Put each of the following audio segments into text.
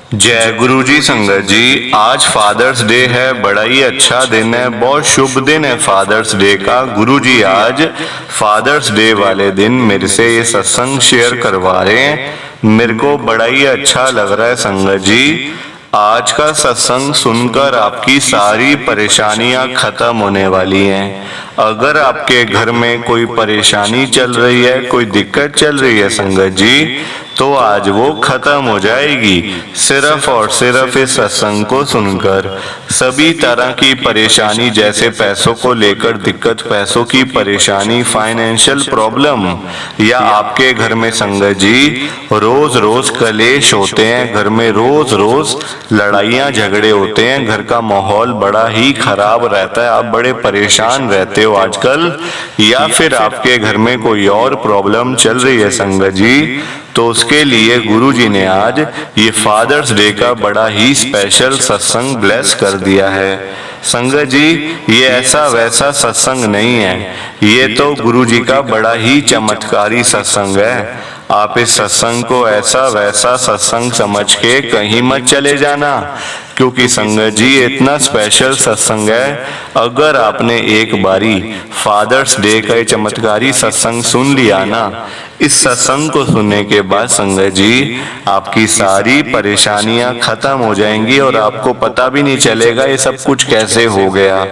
जय गुरु जी। संगत जी, आज फादर्स डे है। बड़ा ही अच्छा दिन है, बहुत शुभ दिन है फादर्स डे का। गुरु जी आज फादर्स डे वाले दिन मेरे से ये सत्संग शेयर करवा रहे हैं। मेरे को बड़ा ही अच्छा लग रहा है संगत जी। आज का सत्संग सुनकर आपकी सारी परेशानियां खत्म होने वाली हैं। अगर आपके घर में कोई परेशानी चल रही है, कोई दिक्कत चल रही है संगत जी, तो आज वो खत्म हो जाएगी सिर्फ और सिर्फ इस सत्संग को सुनकर। सभी तरह की परेशानी, जैसे पैसों को लेकर दिक्कत, पैसों की परेशानी, फाइनेंशियल प्रॉब्लम, या आपके घर में संगत जी रोज रोज कलेश होते हैं, घर में रोज रोज लड़ाइयाँ झगड़े होते हैं, घर का माहौल बड़ा ही खराब रहता है, आप बड़े परेशान रहते हो आजकल, या फिर आपके घर में कोई और प्रॉब्लम चल रही है संगत जी, तो उसके लिए गुरु जी ने आज ये फादर्स डे का बड़ा ही स्पेशल सत्संग ब्लेस कर दिया है। संगत जी, ये ऐसा वैसा सत्संग नहीं है, ये तो गुरु जी का बड़ा ही चमत्कारी सत्संग है। आप इस सत्संग को ऐसा वैसा सत्संग समझ के कहीं मत चले जाना, क्योंकि संगत जी इतना स्पेशल सत्संग है। अगर आपने एक बारी फादर्स डे का चमत्कारी सत्संग सुन लिया ना, इस सत्संग को सुनने के बाद संगत जी आपकी सारी परेशानियां खत्म हो जाएंगी और आपको पता भी नहीं चलेगा ये सब कुछ कैसे हो गया।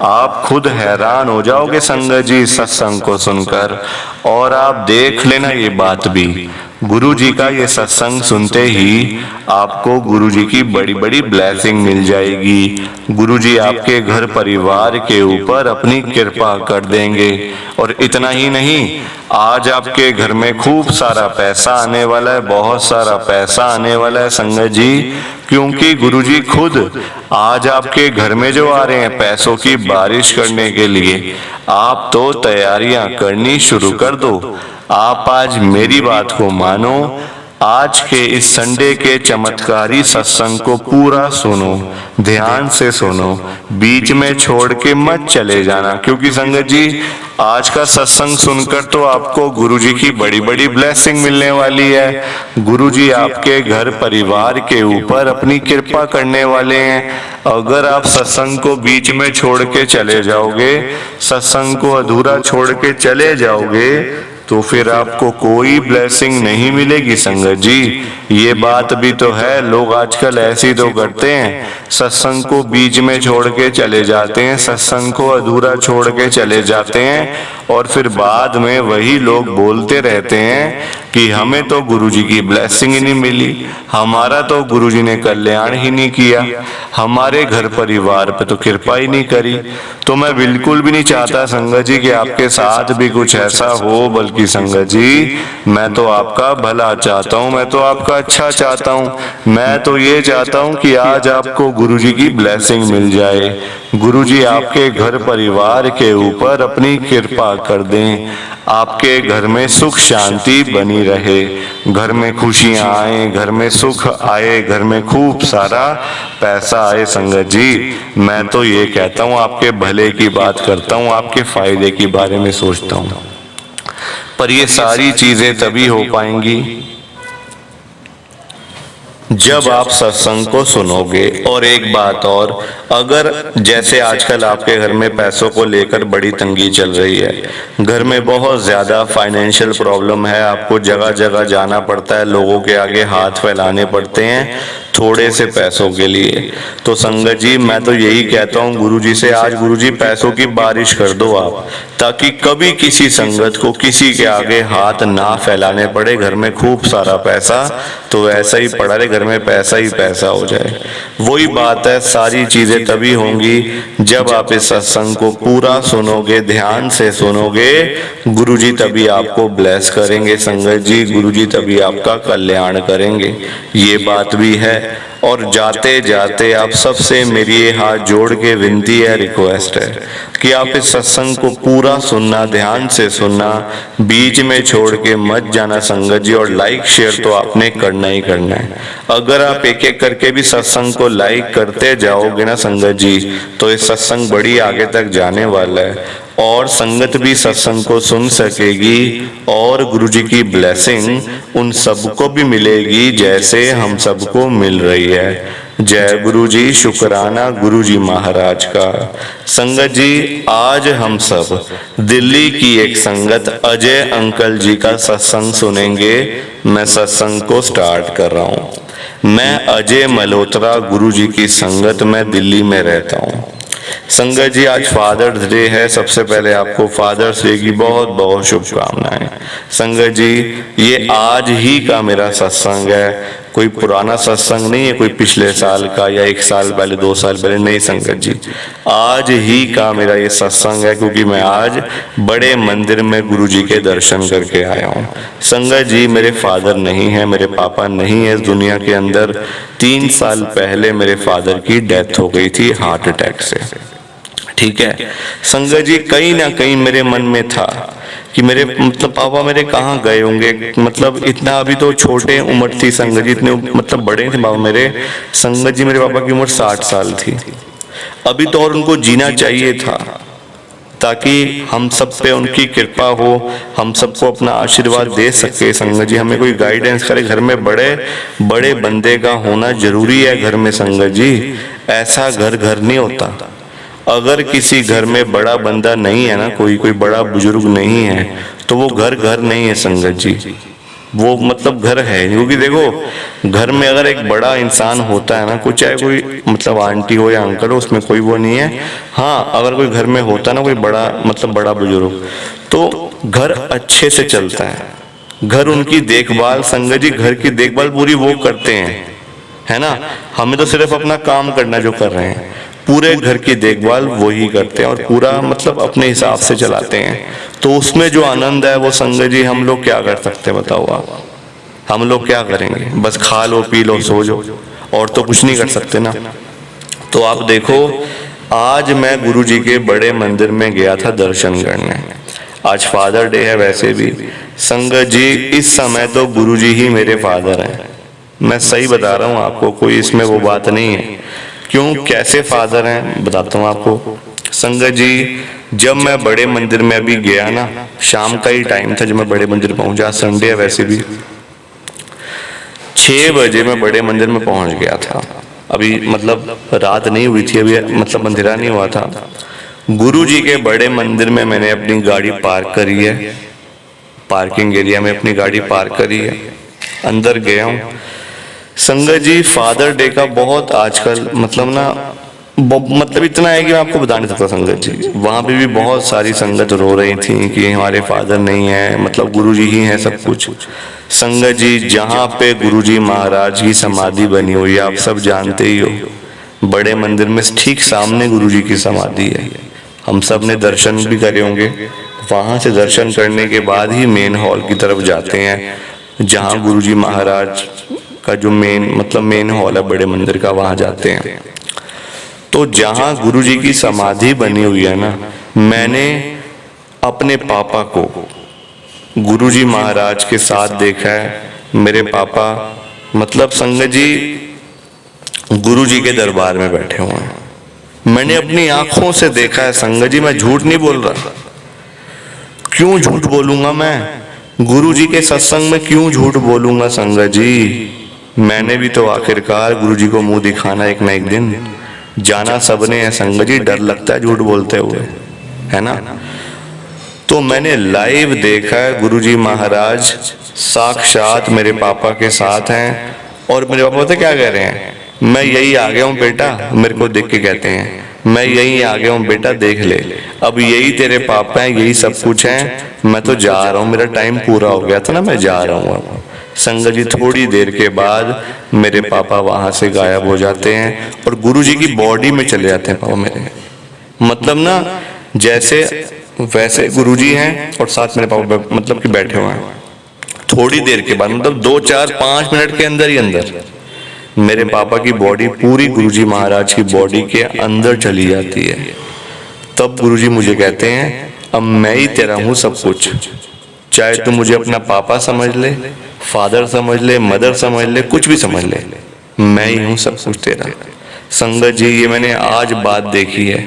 आप खुद हैरान हो जाओगे संगत जी इस सत्संग को सुनकर। और आप देख लेना ये बात भी, गुरु जी का ये सत्संग सुनते ही आपको गुरु जी की बड़ी बड़ी ब्लेसिंग मिल जाएगी। गुरु जी आपके घर परिवार के ऊपर अपनी कृपा कर देंगे। और इतना ही नहीं, आज आपके घर में खूब सारा पैसा आने वाला है, बहुत सारा पैसा आने वाला है संगत जी, क्योंकि गुरु जी खुद आज आपके घर में जो आ रहे हैं पैसों की बारिश करने के लिए। आप तो तैयारियां करनी शुरू कर दो। आप आज मेरी बात को मानो, आज के इस संडे के चमत्कारी सत्संग को पूरा सुनो, ध्यान से सुनो, बीच में छोड़ के मत चले जाना, क्योंकि संगत जी आज का सत्संग सुनकर तो आपको गुरुजी की बड़ी बड़ी ब्लेसिंग मिलने वाली है। गुरुजी आपके घर परिवार के ऊपर अपनी कृपा करने वाले हैं। अगर आप सत्संग को बीच में छोड़ के चले जाओगे, सत्संग को अधूरा छोड़ के चले जाओगे, तो फिर आपको कोई ब्लेसिंग नहीं मिलेगी संगत जी। ये बात भी तो है, लोग आजकल ऐसी तो करते हैं, सत्संग को बीच में छोड़ के चले जाते हैं, सत्संग को अधूरा छोड़ के चले जाते हैं, और फिर बाद में वही लोग बोलते रहते हैं कि हमें तो गुरुजी की ब्लेसिंग ही नहीं मिली, हमारा तो गुरुजी ने कल्याण ही नहीं किया, हमारे घर परिवार पे तो कृपा ही नहीं करी। तो मैं बिल्कुल भी नहीं चाहता संगत जी कि आपके साथ भी कुछ ऐसा हो, बल्कि संगत जी मैं तो आपका भला चाहता हूँ, मैं तो आपका अच्छा चाहता हूँ। मैं तो ये चाहता हूँ कि आज आपको गुरुजी की ब्लेसिंग मिल जाए, गुरुजी आपके घर परिवार के ऊपर अपनी कृपा कर दें, आपके घर में सुख शांति बनी रहे, घर में खुशियां आए, घर में सुख आए, घर में खूब सारा पैसा आए। संगत जी मैं तो ये कहता हूँ, आपके भले की बात करता हूँ, आपके फायदे के बारे में सोचता हूँ, पर ये सारी चीजें तभी हो पाएंगी जब आप सत्संग को सुनोगे। और एक बात और, अगर जैसे आजकल आपके घर में पैसों को लेकर बड़ी तंगी चल रही है, घर में बहुत ज्यादा फाइनेंशियल प्रॉब्लम है, आपको जगह जगह जाना पड़ता है, लोगों के आगे हाथ फैलाने पड़ते हैं थोड़े से पैसों के लिए, तो संगत जी मैं तो यही कहता हूँ गुरुजी से, आज गुरुजी पैसों की बारिश कर दो आप, ताकि कभी किसी संगत को किसी के आगे हाथ ना फैलाने पड़े। घर में खूब सारा पैसा तो ऐसा ही पड़ा रहे, घर में पैसा ही पैसा हो जाए। वही बात है, सारी चीजें तभी होंगी जब आप इस सत्संग को पूरा सुनोगे, ध्यान से सुनोगे। गुरुजी तभी आपको ब्लेस करेंगे संगत जी, गुरुजी तभी आपका कल्याण करेंगे, ये बात भी है। और जाते जाते आप सबसे मेरी ये हाथ जोड़ के विनती है, रिक्वेस्ट है कि आप इस सत्संग को पूरा सुनना, ध्यान से सुनना, बीच में छोड़ के मत जाना संगत जी। और लाइक शेयर तो आपने करना ही करना है। अगर आप एक एक करके भी सत्संग को लाइक करते जाओगे ना संगत जी, तो इस सत्संग बड़ी आगे तक जाने वाला है। और संगत भी सत्संग को सुन सकेगी और गुरु जी की ब्लेसिंग उन सबको भी मिलेगी जैसे हम सबको मिल रही है। जय गुरु जी, शुक्राना गुरु जी महाराज का। संगत जी, आज हम सब दिल्ली की एक संगत अजय अंकल जी का सत्संग सुनेंगे। मैं सत्संग को स्टार्ट कर रहा हूँ। मैं अजय मल्होत्रा गुरु जी की संगत में दिल्ली में रहता हूँ। संगत जी, आज फादर्स डे है। सबसे पहले आपको फादर्स डे की बहुत बहुत शुभकामनाएं। संगत जी, ये आज ही का मेरा सत्संग है, कोई पुराना सत्संग नहीं है, कोई पिछले साल का या 1 साल पहले 2 साल पहले नहीं। संगत जी, आज ही का मेरा ये सत्संग है, क्योंकि मैं आज बड़े मंदिर में गुरु जी के दर्शन करके आया हूँ। संगत जी, मेरे फादर नहीं है, मेरे पापा नहीं है इस दुनिया के अंदर। 3 साल पहले मेरे फादर की डेथ हो गई थी हार्ट अटैक से। ठीक है संगत जी, कहीं ना कहीं मेरे मन में था कि मेरे पापा मेरे कहाँ गए होंगे। मतलब इतना अभी तो छोटे उम्र थी संगत जी, इतने बड़े थे पापा मेरे। संगत जी, मेरे पापा की उम्र 60 साल थी। अभी तो और उनको जीना चाहिए था, ताकि हम सब पे उनकी कृपा हो, हम सबको अपना आशीर्वाद दे सके। संगत जी, हमें कोई गाइडेंस करे। घर में बड़े बड़े बंदे का होना जरूरी है घर में। संगत जी, ऐसा घर नहीं होता। अगर किसी घर में बड़ा बंदा नहीं है ना, कोई बड़ा बुजुर्ग नहीं है, तो वो घर नहीं है संगत जी, वो घर है। क्योंकि देखो, घर में अगर एक बड़ा इंसान होता है ना, कुछ चाहे कोई आंटी हो या अंकल हो, उसमें कोई वो नहीं है। हाँ, अगर कोई घर में होता है ना कोई बड़ा बड़ा बुजुर्ग, तो घर अच्छे से चलता है। घर उनकी देखभाल, संगत जी, घर की देखभाल पूरी वो करते हैं, है ना। हमें तो सिर्फ अपना काम करना जो कर रहे हैं, पूरे घर की देखभाल वो ही करते हैं और पूरा अपने हिसाब से चलाते हैं। तो उसमें जो आनंद है वो संगत जी, हम लोग क्या कर सकते हैं बताओ आप। हम लोग क्या करेंगे, बस खा लो पी लो सो जाओ, और तो कुछ नहीं कर सकते ना। तो आप देखो, आज मैं गुरु जी के बड़े मंदिर में गया था दर्शन करने। आज फादर डे है वैसे भी। संगत जी, इस समय तो गुरु जी ही मेरे फादर हैं। मैं सही बता रहा हूँ आपको, कोई इसमें वो बात नहीं है। क्यों, कैसे फादर हैं बताता हूँ आपको। संगत जी, जब मैं बड़े मंदिर में अभी गया ना, शाम का ही टाइम था जब मैं बड़े मंदिर पहुंचा। संडे है वैसे भी। 6 बजे मैं बड़े मंदिर में पहुंच गया था। अभी रात नहीं हुई थी, अभी अंधेरा नहीं हुआ था। गुरु जी के बड़े मंदिर में मैंने अपनी गाड़ी पार्क करी है, पार्किंग एरिया में अपनी गाड़ी पार्क करी है, अंदर गया हूँ। संगत जी, फादर डे का बहुत आजकल इतना है कि मैं आपको बता नहीं सकता। संगत जी, वहां पे भी बहुत सारी संगत रो रही थी कि हमारे फादर नहीं है, गुरु जी ही हैं सब कुछ। संगत जी, जहाँ पे गुरु जी महाराज की समाधि बनी हुई है, आप सब जानते ही हो, बड़े मंदिर में ठीक सामने गुरु जी की समाधि है। हम सब ने दर्शन भी करे होंगे। वहां से दर्शन करने के बाद ही मेन हॉल की तरफ जाते हैं, जहाँ गुरु जी महाराज का जो मेन हॉल है बड़े मंदिर का, वहां जाते हैं। तो जहां गुरु जी की समाधि बनी हुई है ना, मैंने अपने पापा को गुरु जी महाराज के साथ देखा है। मेरे पापा संगत जी गुरु जी के दरबार में बैठे हुए हैं। मैंने अपनी आंखों से देखा है संगत जी, मैं झूठ नहीं बोल रहा। क्यों झूठ बोलूंगा मैं, गुरु जी के सत्संग में क्यों झूठ बोलूंगा संगत जी। मैंने भी तो आखिरकार गुरु जी को मुंह दिखाना एक ना एक दिन। जाना सबने है संगत जी, डर लगता है झूठ बोलते हुए, है ना। तो मैंने लाइव देखा है गुरु जी महाराज साक्षात मेरे पापा के साथ हैं। और मेरे पापा पता क्या कह रहे हैं, मैं यही आ गया हूँ बेटा। मेरे को देख के कहते हैं, मैं यही आ गया हूँ बेटा, देख ले, अब यही तेरे पापा हैं, यही सब कुछ है, मैं तो जा रहा हूँ, मेरा टाइम पूरा हो गया था ना, मैं जा रहा हूँ। संगत जी, थोड़ी देर के बाद मेरे पापा वहां से गायब हो जाते हैं और गुरु जी की बॉडी में चले जाते हैं पापा मेरे। जैसे वैसे गुरु जी हैं और साथ मेरे पापा कि बैठे हुए हैं। थोड़ी देर के बाद 2, 4, 5 मिनट के अंदर ही अंदर मेरे पापा की बॉडी पूरी गुरु जी महाराज की बॉडी के अंदर चली जाती है। तब गुरु जी मुझे कहते हैं, अब मैं ही तेरा हूँ सब कुछ, चाहे तू मुझे अपना पापा समझ ले, फादर समझ ले, मदर समझ ले, कुछ भी समझ ले, मैं ही हूँ सब कुछ तेरा। संगत जी, ये मैंने आज बात देखी है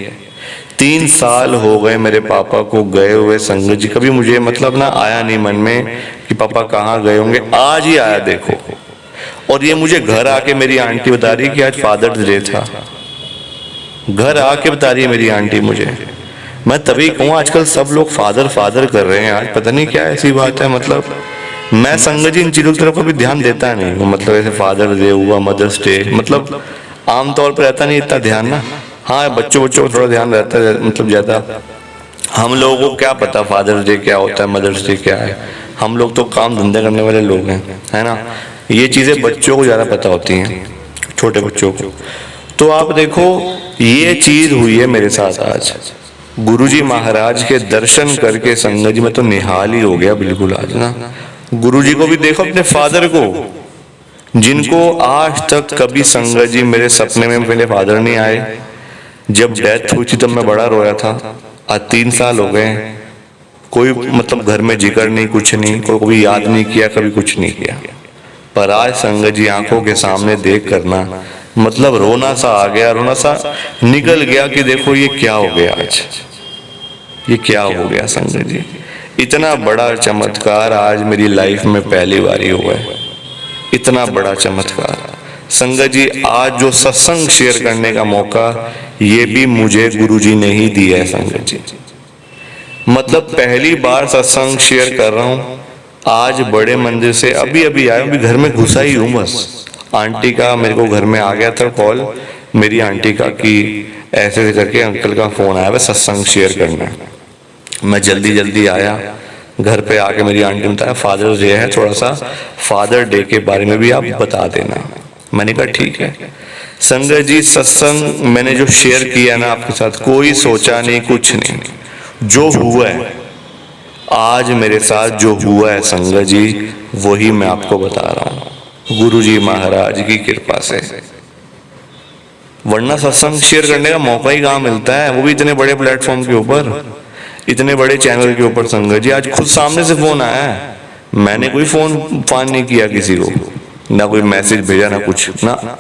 3 साल हो गए मेरे पापा को गए हुए संगत जी। कभी मुझे मतलब ना आया नहीं मन में कि पापा कहाँ गए होंगे, आज ही आया देखो। और ये मुझे घर आके मेरी आंटी बता रही कि आज फादर्स डे था। घर आके बता रही है मेरी आंटी मुझे। मैं तभी कहूँ आजकल सब लोग फादर फादर कर रहे हैं, आज पता नहीं क्या ऐसी बात है। मतलब मैं संगत जी इन चीजों की तरफ कभी ध्यान देता नहीं हूँ। मतलब ऐसे फादर डे हुआ, मदर्स डे, मतलब आमतौर पर रहता नहीं इतना ध्यान ना। हाँ, बच्चों को थोड़ा ध्यान रहता है, मतलब ज्यादा। हम लोगों को क्या पता फादर्स डे क्या होता है, मदर्स डे क्या है। हम लोग तो काम धंधे करने वाले लोग हैं, है ना। ये चीजें बच्चों को ज्यादा पता होती हैं, छोटे बच्चों को। तो आप देखो ये चीज हुई है मेरे साथ आज। गुरुजी महाराज के दर्शन करके संगत जी में तो निहाल ही हो गया बिल्कुल आज ना। गुरुजी को भी देखो, अपने फादर को, जिनको आज तक कभी संगत जी मेरे सपने में मेरे फादर नहीं आए। जब डेथ हुई थी तब मैं बड़ा रोया था। आज 3 साल हो गए, कोई मतलब घर में जिक्र नहीं, कुछ नहीं, कोई कभी याद नहीं किया, कभी कुछ नहीं किया। पर आज संगत जी आंखों के सामने देख करना मतलब रोना सा आ गया, रोना सा निकल गया कि देखो ये क्या हो गया आज, ये क्या हो गया संगत जी। इतना बड़ा चमत्कार आज मेरी लाइफ में पहली बार ही हुआ है, इतना बड़ा चमत्कार। संगत जी आज जो सत्संग शेयर करने का मौका, ये भी मुझे गुरुजी ने ही दिया है संगत जी। मतलब पहली बार सत्संग शेयर कर रहा हूँ आज बड़े मंदिर से, अभी अभी आया, अभी घर में घुसा ही हूँ बस। आंटी का मेरे को घर में आ गया था कॉल, मेरी आंटी का, कि ऐसे करके अंकल का फोन आया है सत्संग शेयर करना है। मैं जल्दी जल्दी आया, घर पे आके मेरी आंटी ने बताया फादर्स डे है, थोड़ा सा फादर डे के बारे में भी आप बता देना। मैंने कहा ठीक है। संगत जी सत्संग मैंने जो शेयर किया ना आपके साथ, कोई सोचा नहीं, कुछ नहीं, जो हुआ है आज मेरे साथ, जो हुआ है संगत जी वही मैं आपको बता रहा हूँ, गुरुजी महाराज की कृपा से। वरना सत्संग शेयर करने का मौका ही कहाँ मिलता है, वो भी इतने बड़े प्लेटफॉर्म के ऊपर, इतने बड़े चैनल के ऊपर। संगत जी आज खुद सामने से फोन आया है, मैंने कोई फोन फान नहीं किया किसी को, ना कोई मैसेज भेजा, ना कुछ, ना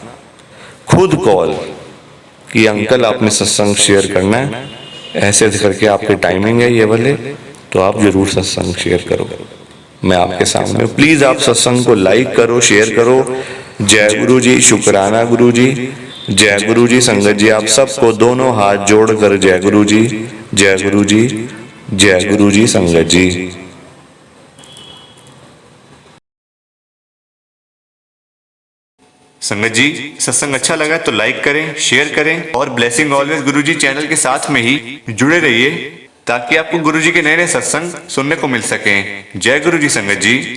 खुद कॉल कि अंकल आपने सत्संग शेयर करना है, ऐसे करके आपके टाइमिंग है ये वाले, तो आप जरूर सत्संग शेयर करो। मैं आपके सामने, प्लीज आप सत्संग को लाइक करो, शेयर करो। जय गुरु जी, शुक्राना गुरु जी, जय गुरु जी। संगत जी आप सबको दोनों हाथ जोड़कर जय गुरु जी, जय गुरु जी, जय गुरु जी। संगत जी संगत जी सत्संग अच्छा लगा तो लाइक करें, शेयर करें और ब्लेसिंग ऑलवेज गुरुजी चैनल के साथ में ही जुड़े रहिए ताकि आपको गुरुजी के नए नए सत्संग सुनने को मिल सकें। जय गुरु जी संगत जी।